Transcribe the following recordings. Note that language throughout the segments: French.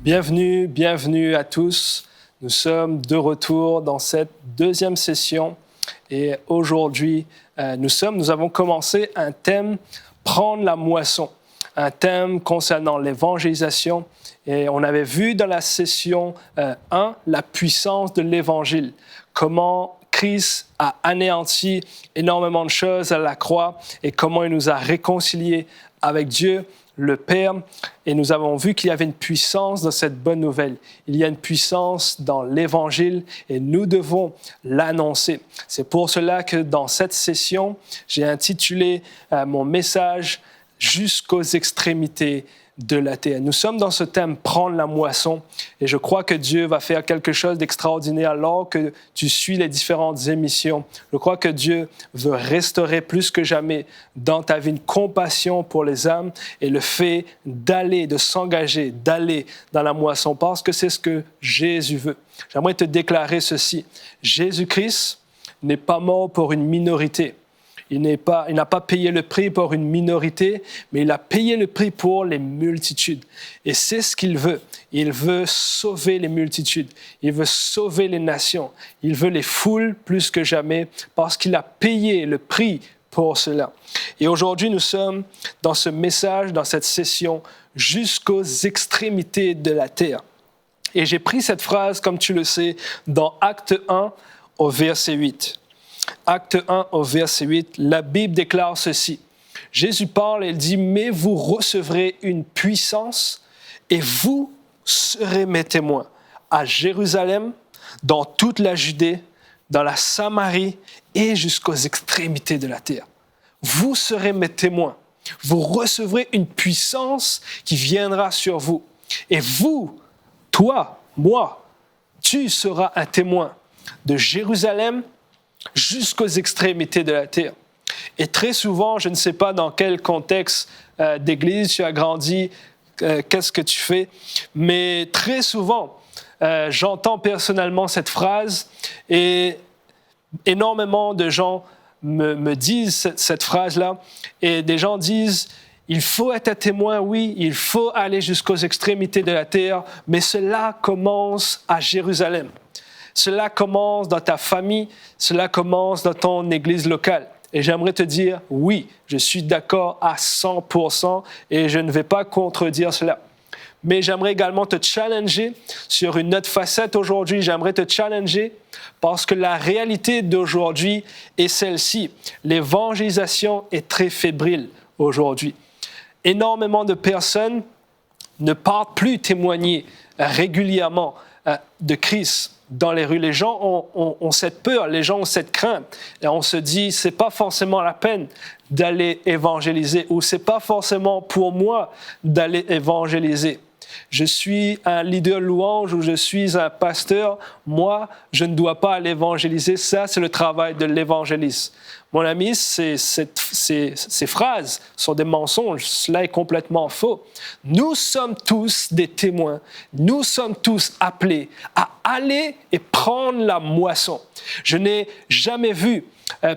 Bienvenue à tous. Nous sommes de retour dans cette deuxième session et aujourd'hui, nous avons commencé un thème « Prendre la moisson », un thème concernant l'évangélisation. Et on avait vu dans la session 1 la puissance de l'Évangile, comment Christ a anéanti énormément de choses à la croix et comment il nous a réconciliés avec Dieu, le Père, et nous avons vu qu'il y avait une puissance dans cette bonne nouvelle. Il y a une puissance dans l'Évangile et nous devons l'annoncer. C'est pour cela que dans cette session, j'ai intitulé mon message « Jusqu'aux extrémités de la terre ». Nous sommes dans ce thème « Prendre la moisson » et je crois que Dieu va faire quelque chose d'extraordinaire alors que tu suis les différentes émissions. Je crois que Dieu veut restaurer plus que jamais dans ta vie une compassion pour les âmes et le fait d'aller, de s'engager, d'aller dans la moisson parce que c'est ce que Jésus veut. J'aimerais te déclarer ceci. Jésus-Christ n'est pas mort pour une minorité. Il n'a pas payé le prix pour une minorité, mais il a payé le prix pour les multitudes. Et c'est ce qu'il veut. Il veut sauver les multitudes. Il veut sauver les nations. Il veut les foules plus que jamais parce qu'il a payé le prix pour cela. Et aujourd'hui, nous sommes dans ce message, dans cette session, jusqu'aux extrémités de la terre. Et j'ai pris cette phrase, comme tu le sais, dans Acte 1 au verset 8. Acte 1 au verset 8, la Bible déclare ceci. Jésus parle et il dit « Mais vous recevrez une puissance et vous serez mes témoins à Jérusalem, dans toute la Judée, dans la Samarie et jusqu'aux extrémités de la terre. Vous serez mes témoins. Vous recevrez une puissance qui viendra sur vous. Et vous, toi, moi, tu seras un témoin de Jérusalem jusqu'aux extrémités de la terre. Et très souvent, je ne sais pas dans quel contexte d'église tu as grandi, qu'est-ce que tu fais, mais très souvent, j'entends personnellement cette phrase et énormément de gens me disent cette phrase-là et des gens disent « Il faut être un témoin, oui, il faut aller jusqu'aux extrémités de la terre, mais cela commence à Jérusalem. » Cela commence dans ta famille, cela commence dans ton église locale. Et j'aimerais te dire, oui, je suis d'accord à 100% et je ne vais pas contredire cela. Mais j'aimerais également te challenger sur une autre facette aujourd'hui. J'aimerais te challenger parce que la réalité d'aujourd'hui est celle-ci. L'évangélisation est très fébrile aujourd'hui. Énormément de personnes ne partent plus témoigner régulièrement de Christ dans les rues. Les gens ont cette peur, les gens ont cette crainte. Et on se dit, c'est pas forcément la peine d'aller évangéliser ou c'est pas forcément pour moi d'aller évangéliser. Je suis un leader louange ou je suis un pasteur. Moi, je ne dois pas aller évangéliser. Ça, c'est le travail de l'évangéliste. Mon ami, ces phrases sont des mensonges. Cela est complètement faux. Nous sommes tous des témoins. Nous sommes tous appelés à aller et prendre la moisson. Je n'ai jamais vu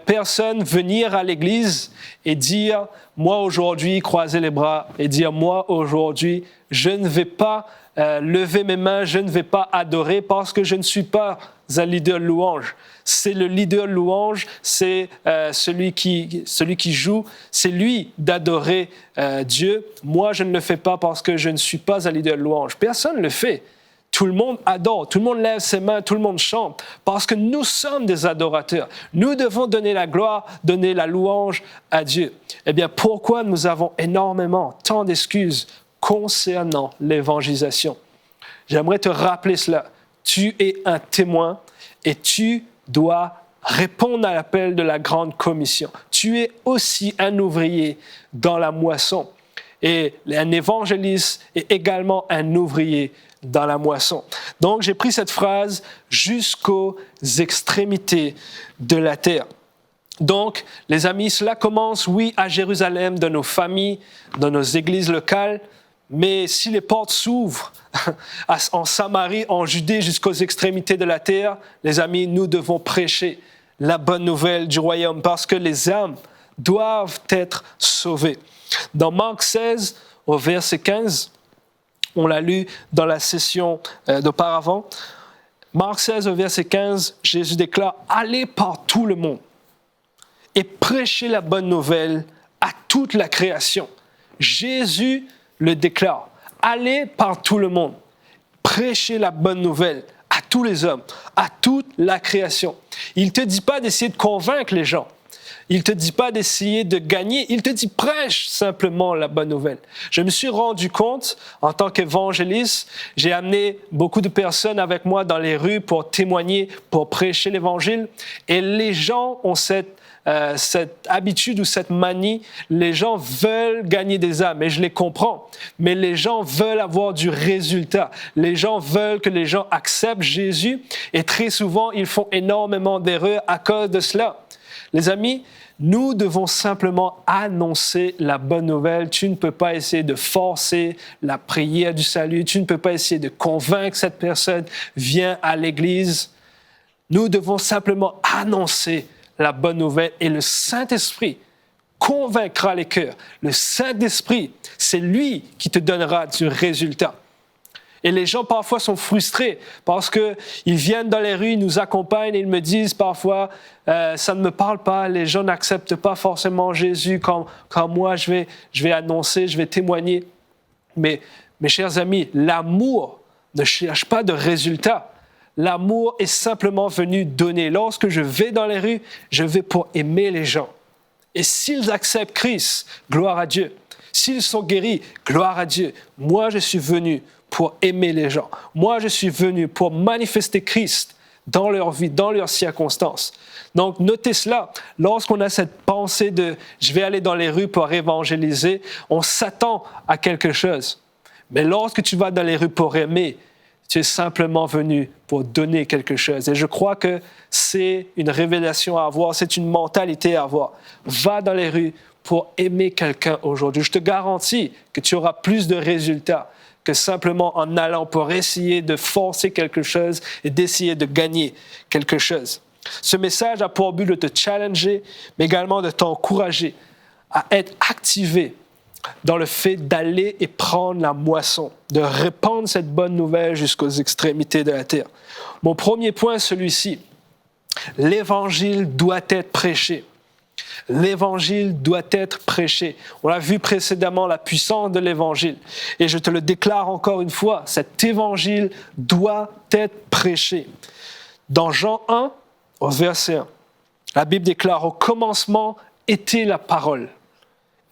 personne venir à l'église et dire « Moi, aujourd'hui, croiser les bras » et dire « Moi, aujourd'hui, je ne vais pas lever mes mains, je ne vais pas adorer parce que je ne suis pas un leader louange. » C'est le leader louange, c'est celui qui joue, c'est lui d'adorer Dieu. Moi, je ne le fais pas parce que je ne suis pas un leader louange. Personne ne le fait. Tout le monde adore, tout le monde lève ses mains, tout le monde chante parce que nous sommes des adorateurs. Nous devons donner la gloire, donner la louange à Dieu. Eh bien, pourquoi nous avons tant d'excuses concernant l'évangélisation? J'aimerais te rappeler cela. Tu es un témoin et tu dois répondre à l'appel de la grande commission. Tu es aussi un ouvrier dans la moisson. Et un évangéliste est également un ouvrier dans la moisson. Donc, j'ai pris cette phrase « jusqu'aux extrémités de la terre ». Donc, les amis, cela commence, oui, à Jérusalem, dans nos familles, dans nos églises locales, mais si les portes s'ouvrent en Samarie, en Judée, jusqu'aux extrémités de la terre, les amis, nous devons prêcher la bonne nouvelle du royaume parce que les âmes doivent être sauvées. Dans Marc 16, au verset 15, On l'a lu dans la session d'auparavant. Marc 16, au verset 15, Jésus déclare « Allez par tout le monde et prêchez la bonne nouvelle à toute la création. » Jésus le déclare. Allez par tout le monde, prêchez la bonne nouvelle à tous les hommes, à toute la création. Il ne te dit pas d'essayer de convaincre les gens. Il ne te dit pas d'essayer de gagner. Il te dit prêche simplement la bonne nouvelle. Je me suis rendu compte, en tant qu'évangéliste, j'ai amené beaucoup de personnes avec moi dans les rues pour témoigner, pour prêcher l'évangile. Et les gens ont cette habitude ou cette manie, les gens veulent gagner des âmes, et je les comprends, mais les gens veulent avoir du résultat. Les gens veulent que les gens acceptent Jésus, et très souvent, ils font énormément d'erreurs à cause de cela. Les amis, nous devons simplement annoncer la bonne nouvelle. Tu ne peux pas essayer de forcer la prière du salut. Tu ne peux pas essayer de convaincre cette personne, viens à l'église. Nous devons simplement annoncer la bonne nouvelle et le Saint-Esprit convaincra les cœurs. Le Saint-Esprit, c'est lui qui te donnera du résultat. Et les gens parfois sont frustrés parce qu'ils viennent dans les rues, ils nous accompagnent et ils me disent parfois ça ne me parle pas, les gens n'acceptent pas forcément Jésus quand moi je vais annoncer, je vais témoigner. Mais mes chers amis, l'amour ne cherche pas de résultat. L'amour est simplement venu donner. Lorsque je vais dans les rues, je vais pour aimer les gens. Et s'ils acceptent Christ, gloire à Dieu. S'ils sont guéris, gloire à Dieu. Moi, je suis venu pour aimer les gens. Moi, je suis venu pour manifester Christ dans leur vie, dans leurs circonstances. Donc, notez cela. Lorsqu'on a cette pensée de « je vais aller dans les rues pour évangéliser », on s'attend à quelque chose. Mais lorsque tu vas dans les rues pour aimer, tu es simplement venu pour donner quelque chose. Et je crois que c'est une révélation à avoir, c'est une mentalité à avoir. Va dans les rues pour aimer quelqu'un aujourd'hui. Je te garantis que tu auras plus de résultats que simplement en allant pour essayer de forcer quelque chose et d'essayer de gagner quelque chose. Ce message a pour but de te challenger, mais également de t'encourager à être activé dans le fait d'aller et prendre la moisson, de répandre cette bonne nouvelle jusqu'aux extrémités de la terre. Mon premier point est celui-ci. L'Évangile doit être prêché. L'Évangile doit être prêché. On l'a vu précédemment, la puissance de l'Évangile. Et je te le déclare encore une fois, cet Évangile doit être prêché. Dans Jean 1, au verset 1, la Bible déclare « Au commencement était la parole.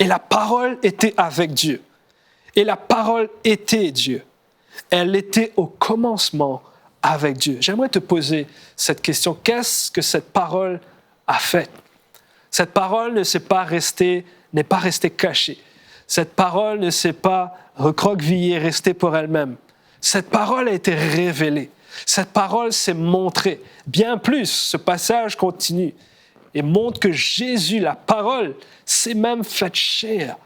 Et la parole était avec Dieu. Et la parole était Dieu. Elle était au commencement avec Dieu. » J'aimerais te poser cette question. Qu'est-ce que cette parole a fait? Cette parole n'est pas restée cachée. Cette parole ne s'est pas recroquevillée, restée pour elle-même. Cette parole a été révélée. Cette parole s'est montrée. Bien plus, ce passage continue et montre que Jésus, la parole, s'est même faite chair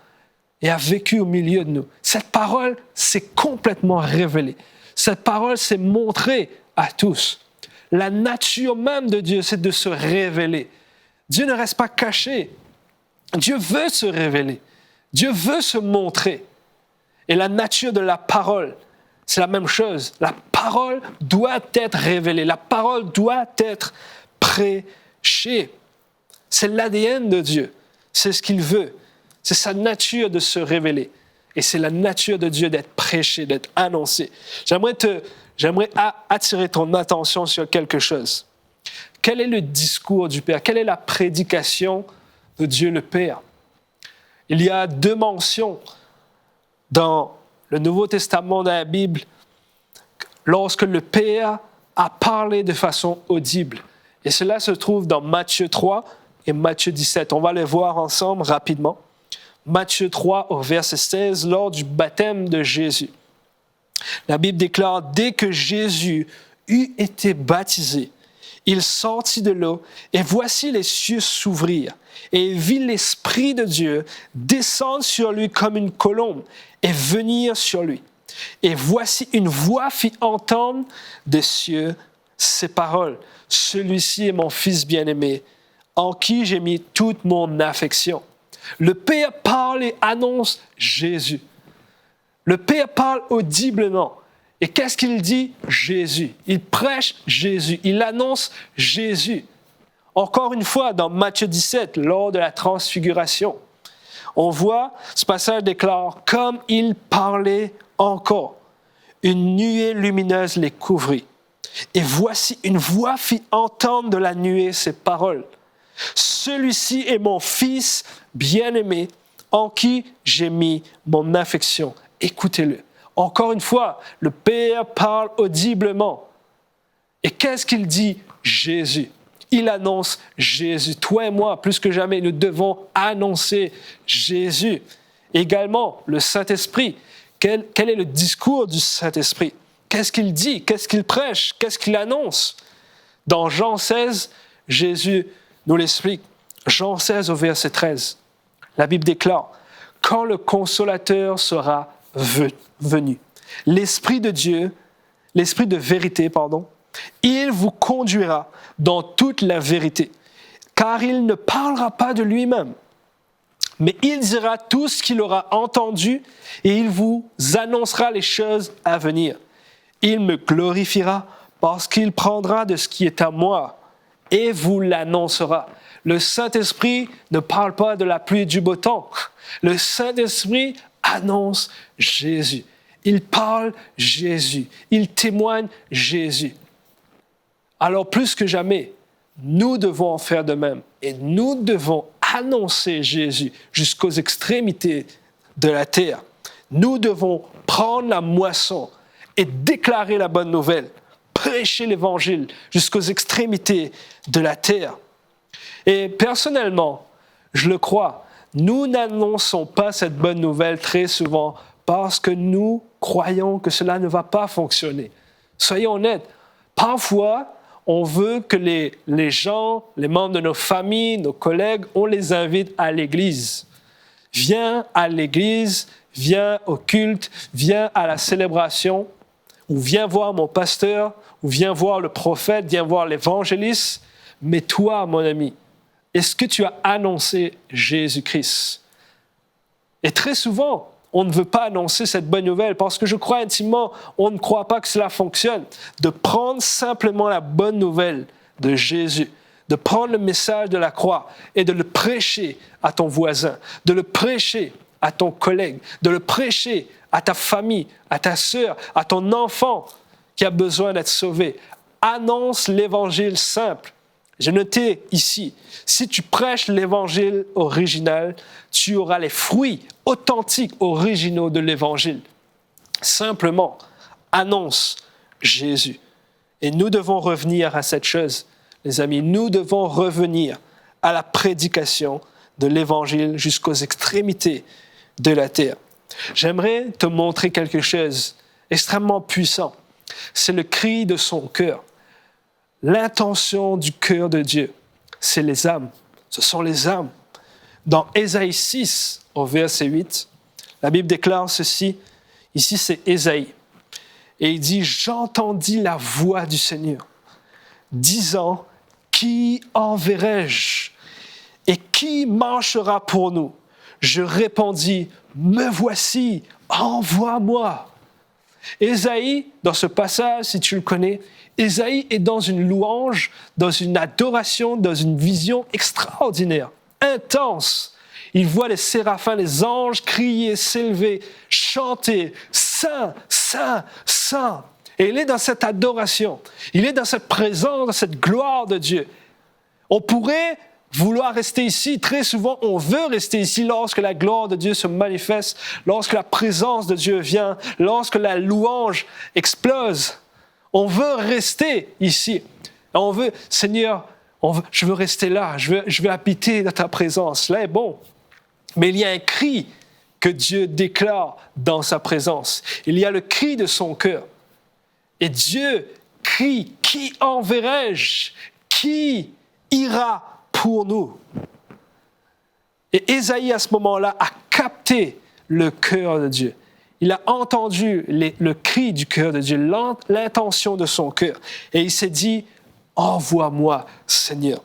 et a vécu au milieu de nous. Cette parole s'est complètement révélée. Cette parole s'est montrée à tous. La nature même de Dieu, c'est de se révéler. Dieu ne reste pas caché. Dieu veut se révéler. Dieu veut se montrer. Et la nature de la parole, c'est la même chose. La parole doit être révélée. La parole doit être prêchée. C'est l'ADN de Dieu. C'est ce qu'il veut. C'est sa nature de se révéler. Et c'est la nature de Dieu d'être prêché, d'être annoncé. J'aimerais attirer ton attention sur quelque chose. Quel est le discours du Père? Quelle est la prédication de Dieu le Père? Il y a 2 mentions dans le Nouveau Testament de la Bible lorsque le Père a parlé de façon audible. Et cela se trouve dans Matthieu 3 et Matthieu 17. On va les voir ensemble rapidement. Matthieu 3 au verset 16, lors du baptême de Jésus. La Bible déclare, dès que Jésus eut été baptisé, il sortit de l'eau, et voici les cieux s'ouvrirent, et il vit l'Esprit de Dieu descendre sur lui comme une colombe, et venir sur lui. Et voici une voix fit entendre des cieux ces paroles. Celui-ci est mon Fils bien-aimé, en qui j'ai mis toute mon affection. Le Père parle et annonce Jésus. Le Père parle audiblement. Et qu'est-ce qu'il dit? Jésus. Il prêche Jésus. Il annonce Jésus. Encore une fois, dans Matthieu 17, lors de la transfiguration, on voit, ce passage déclare, « Comme il parlait encore, une nuée lumineuse les couvrit. Et voici, une voix fit entendre de la nuée ces paroles. Celui-ci est mon Fils bien-aimé, en qui j'ai mis mon affection. Écoutez-le. » Encore une fois, le Père parle audiblement. Et qu'est-ce qu'il dit? Jésus. Il annonce Jésus. Toi et moi, plus que jamais, nous devons annoncer Jésus. Également, le Saint-Esprit. Quel est le discours du Saint-Esprit? Qu'est-ce qu'il dit? Qu'est-ce qu'il prêche? Qu'est-ce qu'il annonce? Dans Jean 16, Jésus nous l'explique. Jean 16 au verset 13. La Bible déclare, « Quand le Consolateur sera venu, l'Esprit de Dieu, l'Esprit de vérité, il vous conduira dans toute la vérité, car il ne parlera pas de lui-même, mais il dira tout ce qu'il aura entendu et il vous annoncera les choses à venir. Il me glorifiera parce qu'il prendra de ce qui est à moi et vous l'annoncera. » Le Saint-Esprit ne parle pas de la pluie et du beau temps. Le Saint-Esprit annonce Jésus. Il parle Jésus. Il témoigne Jésus. Alors plus que jamais, nous devons en faire de même. Et nous devons annoncer Jésus jusqu'aux extrémités de la terre. Nous devons prendre la moisson et déclarer la bonne nouvelle. Prêcher l'Évangile jusqu'aux extrémités de la terre. Et personnellement, je le crois, nous n'annonçons pas cette bonne nouvelle très souvent parce que nous croyons que cela ne va pas fonctionner. Soyons honnêtes, parfois, on veut que les gens, les membres de nos familles, nos collègues, on les invite à l'église. Viens à l'église, viens au culte, viens à la célébration, ou viens voir mon pasteur, ou viens voir le prophète, viens voir l'évangéliste. Mais toi, mon ami, est-ce que tu as annoncé Jésus-Christ? Et très souvent, on ne veut pas annoncer cette bonne nouvelle parce que je crois intimement, on ne croit pas que cela fonctionne. De prendre simplement la bonne nouvelle de Jésus, de prendre le message de la croix et de le prêcher à ton voisin, de le prêcher à ton collègue, de le prêcher à ta famille, à ta sœur, à ton enfant qui a besoin d'être sauvé. Annonce l'évangile simple. J'ai noté ici, si tu prêches l'évangile original, tu auras les fruits authentiques, originaux de l'évangile. Simplement, annonce Jésus. Et nous devons revenir à cette chose, les amis. Nous devons revenir à la prédication de l'évangile jusqu'aux extrémités de la terre. J'aimerais te montrer quelque chose extrêmement puissant. C'est le cri de son cœur. L'intention du cœur de Dieu, c'est les âmes. Ce sont les âmes. Dans Ésaïe 6, au verset 8, la Bible déclare ceci. Ici, c'est Ésaïe. Et il dit, « J'entendis la voix du Seigneur, disant, qui enverrai-je? Et qui marchera pour nous? Je répondis, me voici, envoie-moi. » Ésaïe, dans ce passage, si tu le connais, Ésaïe est dans une louange, dans une adoration, dans une vision extraordinaire, intense. Il voit les séraphins, les anges crier, s'élever, chanter, Saint, Saint, Saint. Et il est dans cette adoration, il est dans cette présence, dans cette gloire de Dieu. On pourrait vouloir rester ici. Très souvent, on veut rester ici lorsque la gloire de Dieu se manifeste, lorsque la présence de Dieu vient, lorsque la louange explose. On veut rester ici. On veut, Seigneur, je veux rester là, je veux habiter dans ta présence. Là est bon. Mais il y a un cri que Dieu déclare dans sa présence. Il y a le cri de son cœur. Et Dieu crie, qui enverrai-je? Qui ira pour nous? Et Ésaïe, à ce moment-là, a capté le cœur de Dieu. Il a entendu le cri du cœur de Dieu, l'intention de son cœur. Et il s'est dit, envoie-moi, Seigneur.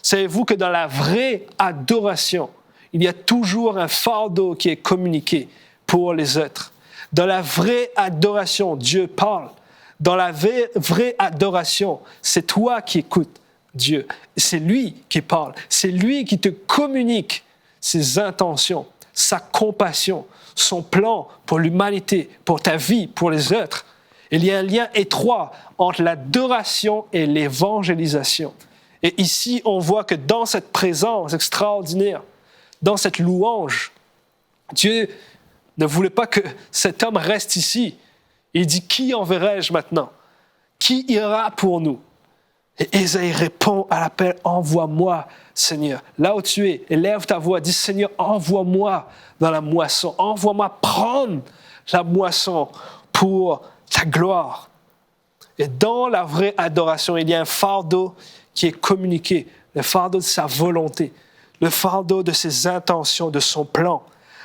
Savez-vous que dans la vraie adoration, il y a toujours un fardeau qui est communiqué pour les êtres. Dans la vraie adoration, Dieu parle. Dans la vraie adoration, c'est toi qui écoutes Dieu. C'est lui qui parle. C'est lui qui te communique ses intentions, sa compassion, son plan pour l'humanité, pour ta vie, pour les autres. Il y a un lien étroit entre l'adoration et l'évangélisation. Et ici, on voit que dans cette présence extraordinaire, dans cette louange, Dieu ne voulait pas que cet homme reste ici. Il dit, qui enverrai-je maintenant? Qui ira pour nous? Et Ésaïe répond à l'appel, envoie-moi, Seigneur. Là où tu es, élève ta voix, dis, Seigneur, envoie-moi dans la moisson. Envoie-moi prendre la moisson pour ta gloire. Et dans la vraie adoration, il y a un fardeau qui est communiqué, le fardeau de sa volonté, le fardeau de ses intentions, de son plan.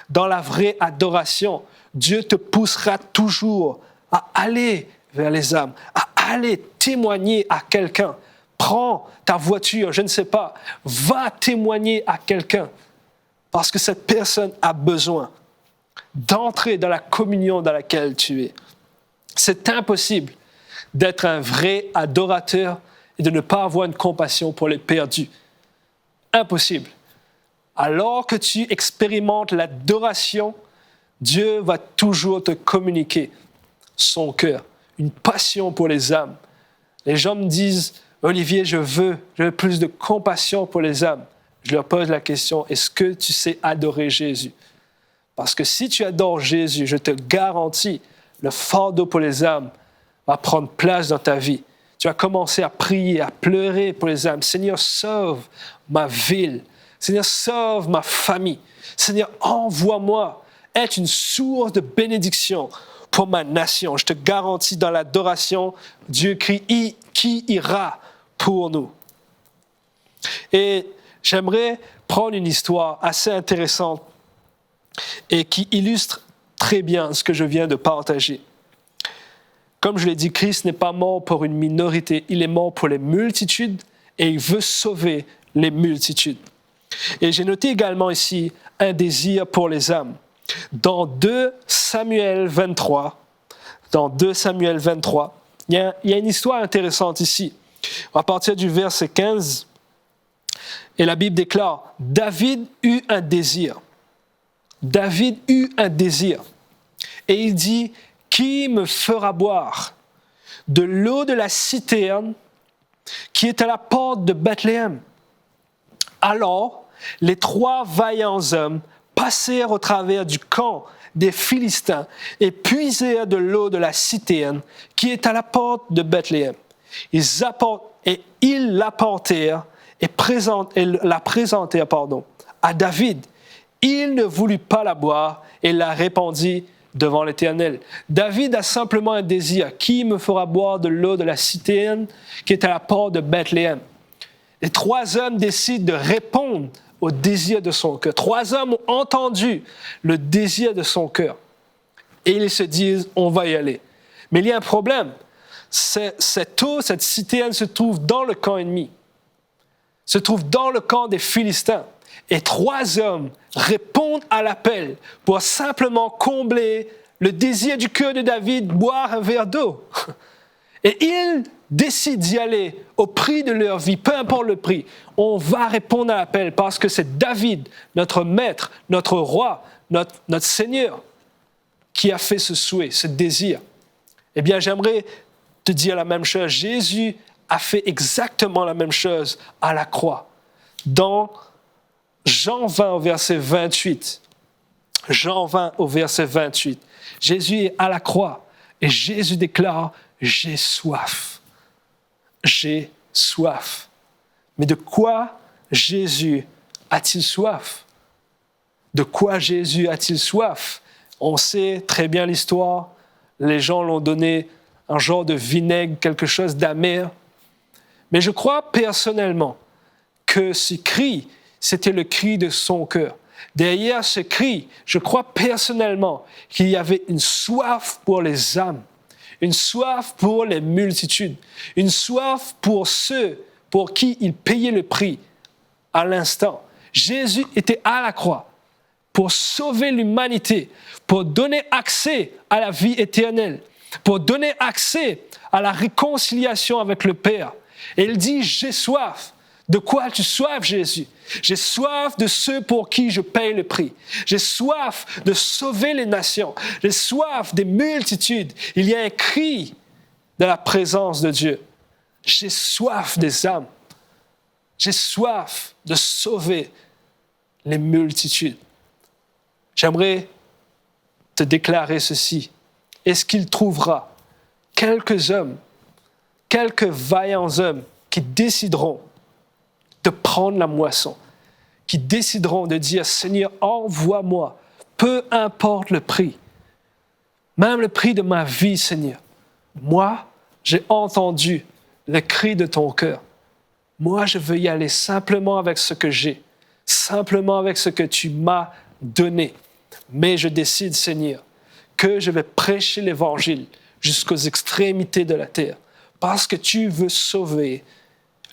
Dans la vraie adoration, Dieu te poussera toujours à aller vers les âmes, à aller témoigner à quelqu'un. Prends ta voiture, je ne sais pas, va témoigner à quelqu'un parce que cette personne a besoin d'entrer dans la communion dans laquelle tu es. C'est impossible d'être un vrai adorateur et de ne pas avoir une compassion pour les perdus. Impossible. Alors que tu expérimentes l'adoration, Dieu va toujours te communiquer son cœur, une passion pour les âmes. Les gens me disent, Olivier, je veux plus de compassion pour les âmes. Je leur pose la question, est-ce que tu sais adorer Jésus? Parce que si tu adores Jésus, je te garantis, le fardeau pour les âmes va prendre place dans ta vie. Tu vas commencer à prier, à pleurer pour les âmes. Seigneur, sauve ma ville. Seigneur, sauve ma famille. Seigneur, envoie-moi être une source de bénédiction pour ma nation. Je te garantis, dans l'adoration, Dieu crie, qui ira pour nous? Et j'aimerais prendre une histoire assez intéressante et qui illustre très bien ce que je viens de partager. Comme je l'ai dit, Christ n'est pas mort pour une minorité, il est mort pour les multitudes et il veut sauver les multitudes. Et j'ai noté également ici un désir pour les âmes. Dans 2 Samuel 23, il y a une histoire intéressante ici. À partir du verset 15, et la Bible déclare, David eut un désir. David eut un désir. Et il dit, qui me fera boire de l'eau de la citerne qui est à la porte de Bethléem? Alors, les 3 vaillants hommes passèrent au travers du camp des Philistins et puisèrent de l'eau de la citerne qui est à la porte de Bethléem. Ils l'apportèrent et la présentèrent à David. Il ne voulut pas la boire et la répandit devant l'Éternel. David a simplement un désir. Qui me fera boire de l'eau de la citerne qui est à la porte de Bethléem? Les 3 hommes décident de répondre au désir de son cœur. 3 hommes ont entendu le désir de son cœur. Et ils se disent, on va y aller. Mais il y a un problème. Cette eau, cette citerne se trouve dans le camp ennemi. Se trouve dans le camp des Philistins. Et 3 hommes répondent à l'appel pour simplement combler le désir du cœur de David, boire un verre d'eau. Et ils décident d'y aller au prix de leur vie, peu importe le prix. On va répondre à l'appel parce que c'est David, notre maître, notre roi, notre Seigneur, qui a fait ce souhait, ce désir. Eh bien, j'aimerais te dire la même chose. Jésus a fait exactement la même chose à la croix. Dans Jean 20 au verset 28, Jésus est à la croix et Jésus déclare, j'ai soif. J'ai soif. Mais de quoi Jésus a-t-il soif? De quoi Jésus a-t-il soif? On sait très bien l'histoire. Les gens l'ont donné un genre de vinaigre, quelque chose d'amer. Mais je crois personnellement que ce cri, c'était le cri de son cœur. Derrière ce cri, je crois personnellement qu'il y avait une soif pour les âmes, une soif pour les multitudes, une soif pour ceux pour qui il payait le prix à l'instant. Jésus était à la croix pour sauver l'humanité, pour donner accès à la vie éternelle, pour donner accès à la réconciliation avec le Père. Et il dit, j'ai soif. De quoi as-tu soif, Jésus? J'ai soif de ceux pour qui je paye le prix. J'ai soif de sauver les nations. J'ai soif des multitudes. Il y a un cri de la présence de Dieu. J'ai soif des âmes. J'ai soif de sauver les multitudes. J'aimerais te déclarer ceci. Est-ce qu'il trouvera quelques hommes, quelques vaillants hommes qui décideront de prendre la moisson, qui décideront de dire, Seigneur, envoie-moi, peu importe le prix, même le prix de ma vie, Seigneur. Moi, j'ai entendu le cri de ton cœur. Moi, je veux y aller simplement avec ce que j'ai, simplement avec ce que tu m'as donné. Mais je décide, Seigneur, que je vais prêcher l'Évangile jusqu'aux extrémités de la terre, parce que tu veux sauver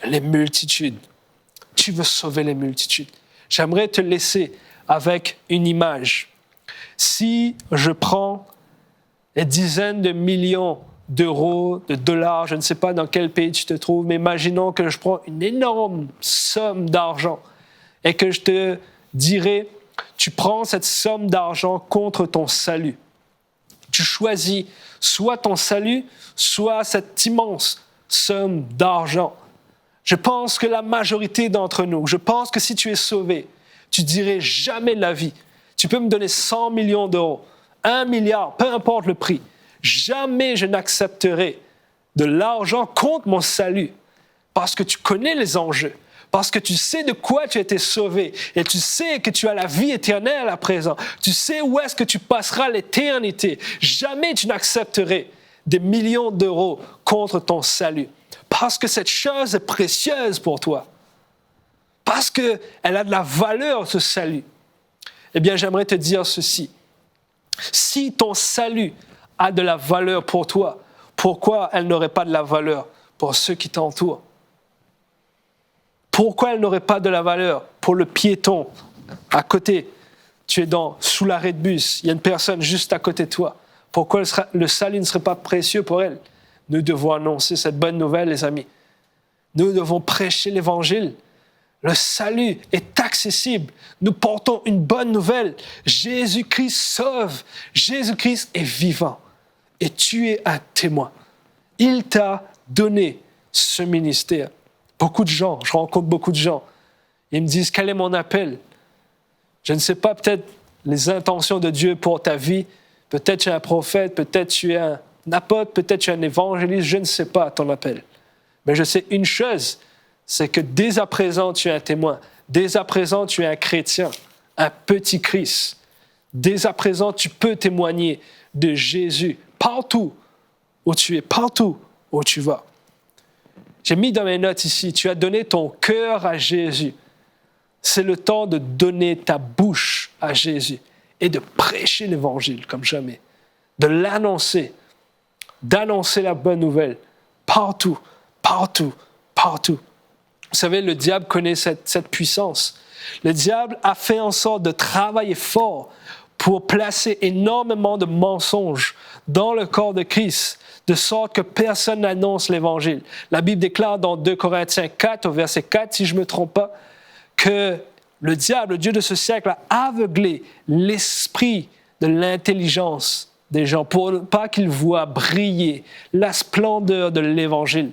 les multitudes. Tu veux sauver les multitudes. J'aimerais te laisser avec une image. Si je prends des dizaines de millions d'euros, de dollars, je ne sais pas dans quel pays tu te trouves, mais imaginons que je prends une énorme somme d'argent et que je te dirais, tu prends cette somme d'argent contre ton salut. Tu choisis soit ton salut, soit cette immense somme d'argent. Je pense que la majorité d'entre nous, je pense que si tu es sauvé, tu dirais jamais de la vie. Tu peux me donner 100 millions d'euros, 1 milliard, peu importe le prix. Jamais je n'accepterai de l'argent contre mon salut parce que tu connais les enjeux, parce que tu sais de quoi tu as été sauvé et tu sais que tu as la vie éternelle à présent. Tu sais où est-ce que tu passeras l'éternité. Jamais tu n'accepterais des millions d'euros contre ton salut. Parce que cette chose est précieuse pour toi. Parce qu'elle a de la valeur, ce salut. Eh bien, j'aimerais te dire ceci. Si ton salut a de la valeur pour toi, pourquoi elle n'aurait pas de la valeur pour ceux qui t'entourent? Pourquoi elle n'aurait pas de la valeur pour le piéton à côté? Tu es sous l'arrêt de bus, il y a une personne juste à côté de toi. Pourquoi le salut ne serait pas précieux pour elle? Nous devons annoncer cette bonne nouvelle, les amis. Nous devons prêcher l'Évangile. Le salut est accessible. Nous portons une bonne nouvelle. Jésus-Christ sauve. Jésus-Christ est vivant. Et tu es un témoin. Il t'a donné ce ministère. Beaucoup de gens, je rencontre beaucoup de gens. Ils me disent, quel est mon appel? Je ne sais pas peut-être les intentions de Dieu pour ta vie. Peut-être tu es un prophète, peut-être tu es un apôtre, peut-être tu es un évangéliste, je ne sais pas ton appel. Mais je sais une chose, c'est que dès à présent, tu es un témoin. Dès à présent, tu es un chrétien, un petit Christ. Dès à présent, tu peux témoigner de Jésus partout où tu es, partout où tu vas. J'ai mis dans mes notes ici, tu as donné ton cœur à Jésus. C'est le temps de donner ta bouche à Jésus et de prêcher l'Évangile comme jamais, de l'annoncer, d'annoncer la bonne nouvelle partout, partout, partout. Vous savez, le diable connaît cette puissance. Le diable a fait en sorte de travailler fort pour placer énormément de mensonges dans le corps de Christ, de sorte que personne n'annonce l'Évangile. La Bible déclare dans 2 Corinthiens 4, au verset 4, si je ne me trompe pas, que le diable, le Dieu de ce siècle, a aveuglé l'esprit de l'intelligence des gens pour ne pas qu'ils voient briller la splendeur de l'Évangile.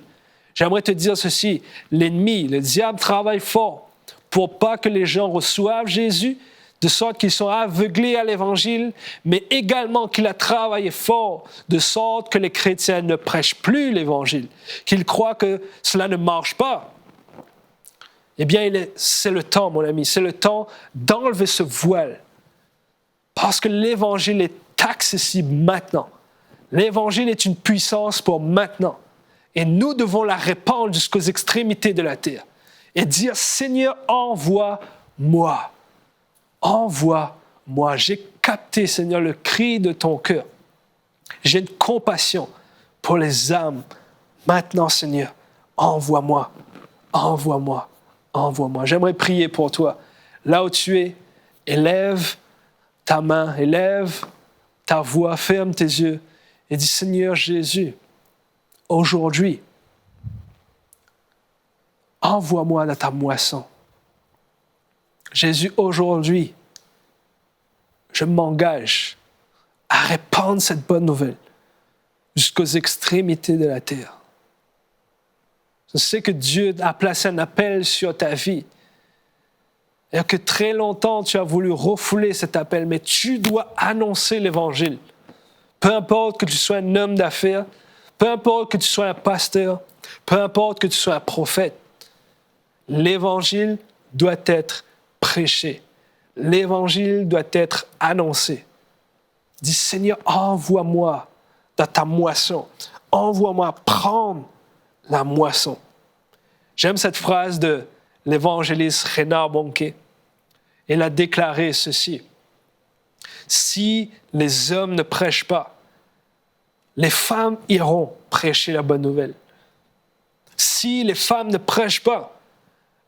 J'aimerais te dire ceci, l'ennemi, le diable travaille fort pour pas que les gens reçoivent Jésus, de sorte qu'ils sont aveuglés à l'Évangile, mais également qu'il a travaillé fort, de sorte que les chrétiens ne prêchent plus l'Évangile, qu'ils croient que cela ne marche pas. Eh bien, c'est le temps, mon ami, c'est le temps d'enlever ce voile, parce que l'Évangile est accessible maintenant. L'Évangile est une puissance pour maintenant, et nous devons la répandre jusqu'aux extrémités de la terre, et dire, Seigneur, envoie-moi. Envoie-moi. J'ai capté, Seigneur, le cri de ton cœur. J'ai une compassion pour les âmes. Maintenant, Seigneur, envoie-moi, envoie-moi, envoie-moi. J'aimerais prier pour toi. Là où tu es, élève ta main, élève ta voix, ferme tes yeux et dis, Seigneur Jésus, aujourd'hui, envoie-moi dans ta moisson. Jésus, aujourd'hui, je m'engage à répandre cette bonne nouvelle jusqu'aux extrémités de la terre. Je sais que Dieu a placé un appel sur ta vie et que très longtemps tu as voulu refouler cet appel, mais tu dois annoncer l'Évangile. Peu importe que tu sois un homme d'affaires, peu importe que tu sois un pasteur, peu importe que tu sois un prophète, l'Évangile doit être prêché. L'Évangile doit être annoncé. Dis, Seigneur, envoie-moi dans ta moisson. Envoie-moi prendre la moisson. J'aime cette phrase de l'évangéliste Reinhard Bonnke. Il a déclaré ceci. Si les hommes ne prêchent pas, les femmes iront prêcher la bonne nouvelle. Si les femmes ne prêchent pas,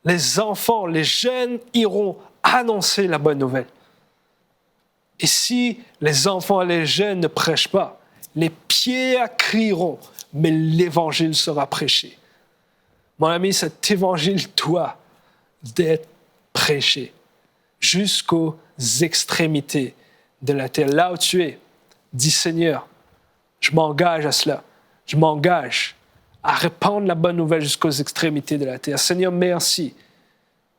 les enfants, les jeunes iront annoncer la bonne nouvelle. Et si les enfants et les jeunes ne prêchent pas, les pierres crieront, mais l'évangile sera prêché. Mon ami, cet évangile doit être prêché jusqu'aux extrémités de la terre. Là où tu es, dis Seigneur, je m'engage à cela. Je m'engage à répandre la bonne nouvelle jusqu'aux extrémités de la terre. Seigneur, merci.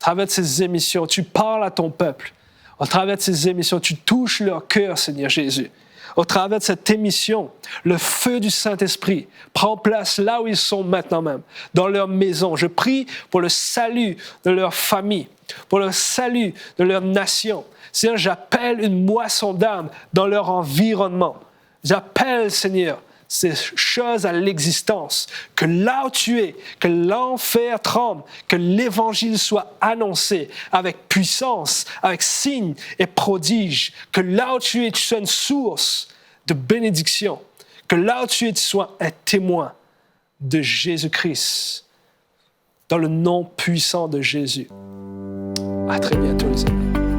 À travers ces émissions, tu parles à ton peuple. Au travers de ces émissions, tu touches leur cœur, Seigneur Jésus. Au travers de cette émission, le feu du Saint-Esprit prend place là où ils sont maintenant même, dans leur maison. Je prie pour le salut de leur famille, pour le salut de leur nation. Seigneur, j'appelle une moisson d'âme dans leur environnement. J'appelle, Seigneur, ces choses à l'existence, que là où tu es, que l'enfer tremble, que l'Évangile soit annoncé avec puissance, avec signes et prodiges, que là où tu es, tu sois une source de bénédiction, que là où tu es, tu sois un témoin de Jésus-Christ, dans le nom puissant de Jésus. À très bientôt, les amis.